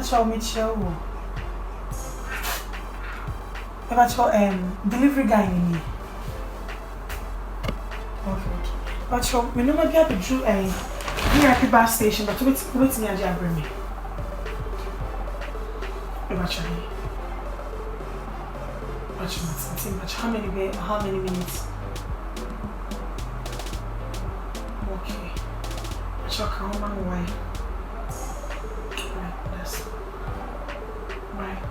show me show. Ever show delivery guy in me. Okay. But show me no be able to do here at the bus station, but wait me a bring me. Ever show me. How many minutes? Okay. I shall come on away. Right, yes. Right.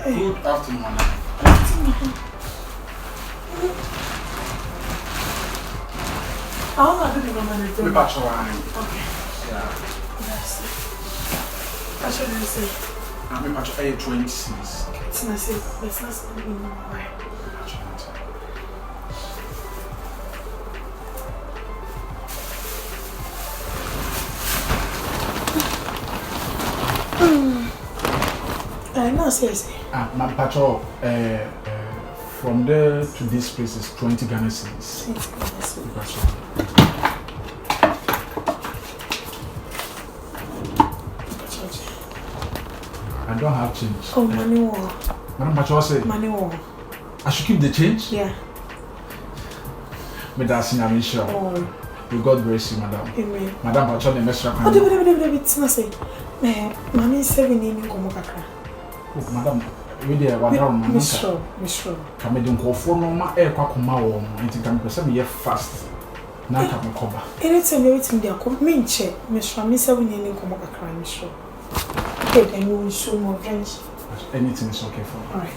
Good afternoon. How am I doing the We back to one. Okay. Yeah. Yes. What should I say? I'm back to 20s. Okay, it's not safe. It's not safe. Why? No, seriously. My patrol, from there to this place is 20 Ghana cedis. 20 Ghana cedis. I don't have change. Oh, money war. Madam Patrol say. Money war. I should keep the change? Yeah. But that's in I'm sure. Oh. May God bless you, madam. Amen. Madam Patrol, the next one. Oh, David, it's not say. Mommy is 7 in Komokakra. Oh, madam. We there, what down, Miss Shaw. Come in, go for no ma air quackuma or anything can be some year fast. Now come cover. Anytime you wait in there, come me check. Miss Shaw, Miss 7 in Komokakra, Miss Shaw. Okay, then you will show more friends. Anything is okay for me. Alright.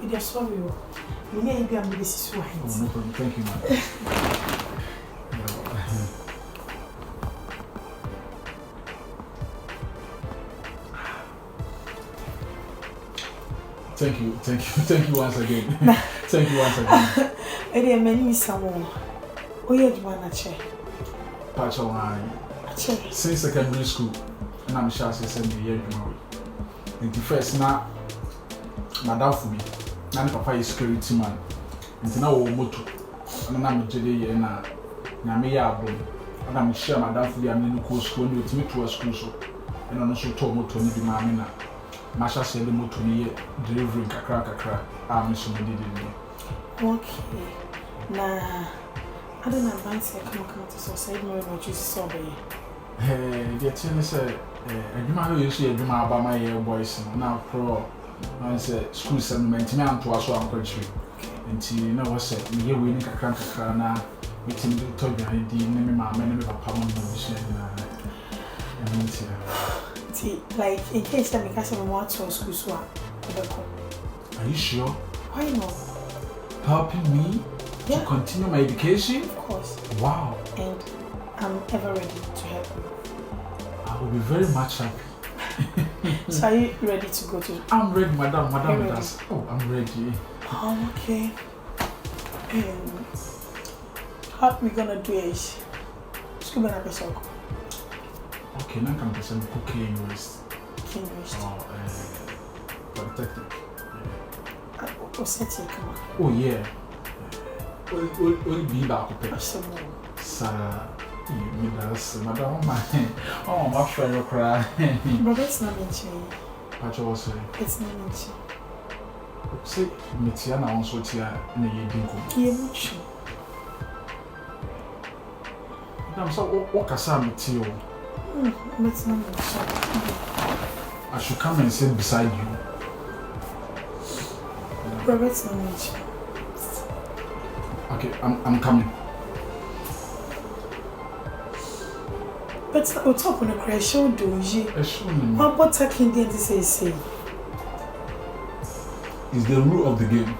You're sorry. You need to be this way. Oh, no problem. Thank you, madam. Thank you once again. Thank you once again. There are many someone. Oh, you want a chair? Patch of wine. Since secondary school, and I'm sure I send me here tomorrow. And the first now, madam for me. Now papa is security man. And now we moto. And I'm jelly and na me ya abom. And I'm sure madam for the amino school and you to a school so. And I'm also told moto ni bi mamina. Masha said the moto ni delivering kakra. I'm so many did. Okay. Nah. I don't know if I come to society more than you saw there. The thing is, you might use your dream about my boys now. Pro, I said, school settlement, man to us one country. And you know, I said, you're winning a crank now. Meeting the Toby, I did name my man of a pound musician. Like, in case I make us a more to school swap. Are you sure? Why not? Helping me to continue my education? Of course. Wow. And I'm ever ready to help you. I will be very much happy. So are you ready to go to? I'm ready, madam. Madam, ready? Oh, I'm ready. Okay. How we gonna do it? School na person. Okay, now come person cooking West. West. Polytechnic. Oh yeah. Only be back up. Sir, you does, madam. Oh, my friend, you cry. But it's not mentioned. What you say? It's not mentioned. Say, Mitiana also here in the evening. Yeah, I'm so what can I meet you? It's not mentioned. I should come and sit beside you. Robert's not mentioned. Okay, I'm coming. But we'll talk on a crash show, do you? What Kyinkyinaa say? It's the rule of the game.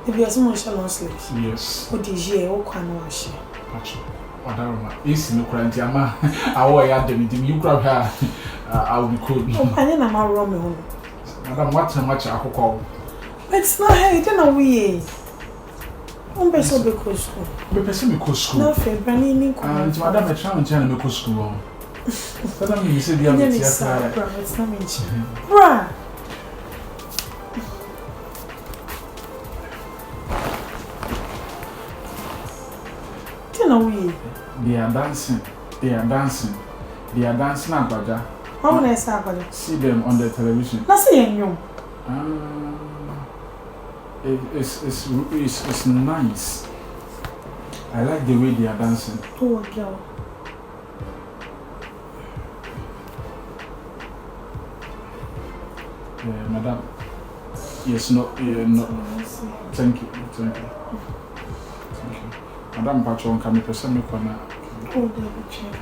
If you are so much slaves. Yes. What is ye? What can I wash? Pacho, it's no cranty. I will them. You grab her. I will be cool. I didn't know my room. Madam, what's so much I call? But it's not her, it's not we. I'm best of the school. But person me school. No, fair, Brandy. And Madam, a child and me school. Tell me, you said the other it's not mentioned. Bra. They are dancing. They are dancing. They are dancing at Baja. How many are see them on the television? Not seeing you. It's nice. I like the way they are dancing. Oh, girl. Madam. Yes, no. Thank you. Madam Patron, can you present me corner? Oh, they will check.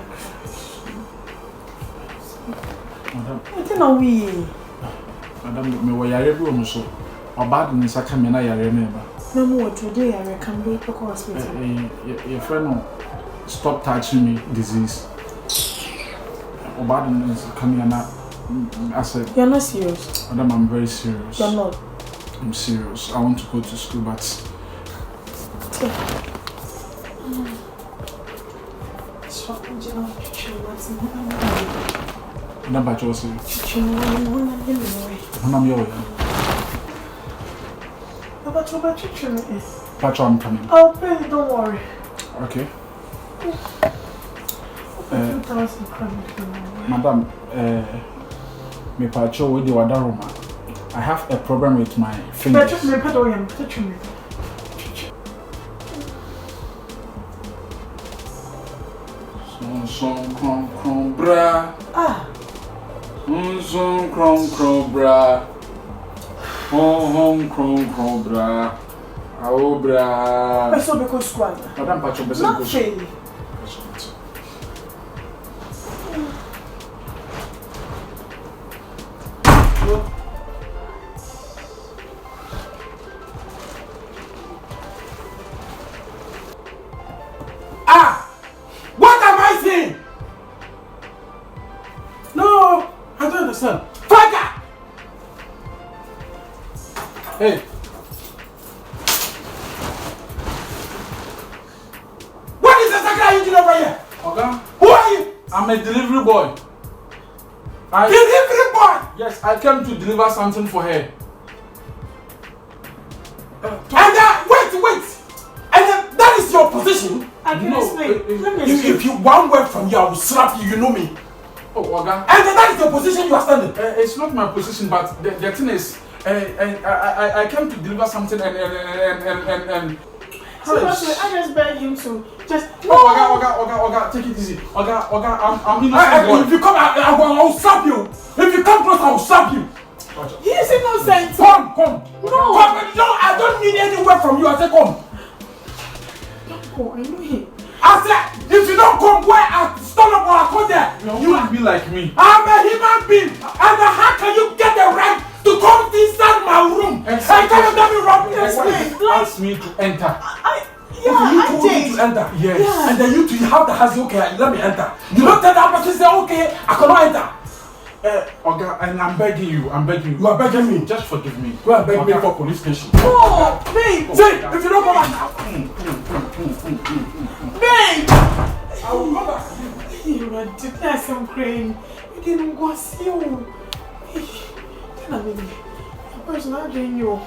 Madam, what do we? Madam, me were you so? Or bad in the Sacramento, I remember. No more today, I can be to hospital. Your friend, stop touching me, disease. Or bad in the Sacramento, I said, you're not serious. Madam, I'm very serious. You're not. I'm serious. I want to go to school, but. Number Josie. Patro, I'm coming. I'll pay, don't worry. Okay. 2,000 Madam, me Patro with the Wadaroma. I have a problem with my fingers. Son crom bra. Ah. Son crom bra. Home crom bra. Ao bra. I saw because squad. Madam Patro, nothing. No, I don't understand. Franka! Hey. What is the second engine over here? Okay. Who are you? I'm a delivery boy. Delivery boy? Yes, I came to deliver something for her. Wait. And that is your position? I can explain. If you one word from here, I will slap you. You know me. Oh, Oga. And that is the position you are standing. It's not my position, but the thing is, I came to deliver something and. Seriously, I just beg him to just. Oga, take it easy. Oga, I'm innocent. If you come, I will slap you. If you come close, I will slap you. He is innocent. Come. No. Come, I don't need any word from you. I say come. Oh, I know him. I said, if you don't come where I stole up or I go there, you will be like me. I'm a human being. And how can you get the right to come inside my room? And tell me wrong? Ask me to enter. I did. To enter. Yes. Yeah. And then you have the house, okay, let me enter. You don't tell that person, say, okay, I cannot enter. Oga, and I'm begging you. You are begging me. Just forgive me. Go and beg me for police station. Oh, babe. Say, if you don't come back, Babe. I will come back. You are ridiculous. I'm crying. You didn't go see you. Tell me, your person not doing you.